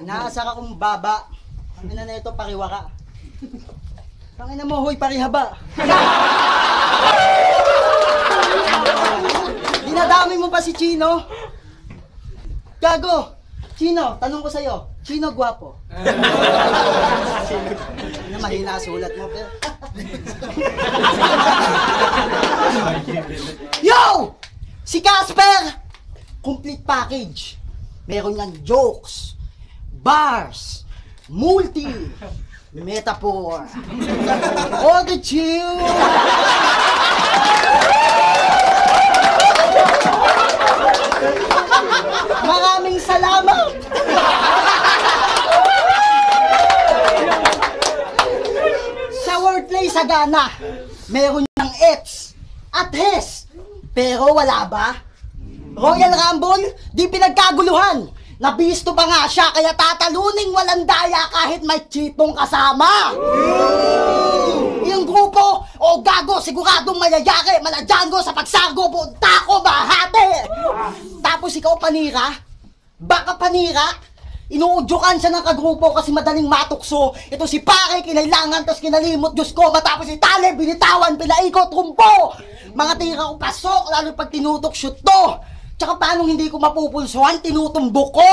Inaasar akong baba. Ang ina na ito, pariwa ka. Ang ina mo, hoy, parihaba. Dinadami mo pa si Chino? Gago! Chino, tanong ko sa'yo, Chino gwapo? Ano, mahina sulat mo, pero... Yo! Si Casper! Complete package. Meron niyang jokes, bars, multi, metaphor, all the chill. Maraming salamat. Sa wordplay sagana, meron niyang X at his, pero wala ba? Royal Rumble, di pinagkaguluhan. Nabisto pa nga siya, kaya tataluning walang daya kahit may chipong kasama. Yung grupo, o gago, siguradong mayayari, maladyango sa pagsargo, punta ko bahate. Tapos ikaw panira, baka panira, inuudyokan siya ng kagrupo kasi madaling matukso. Ito si pare, kinailangan, tapos kinalimot, Diyos ko, matapos si Tale, binitawan, pinaikot, rumpo. Mga tira ko pasok, lalo pag tinutok, shoot to. Tsaka paano hindi ko mapupulsuhan, tinutumbok ko.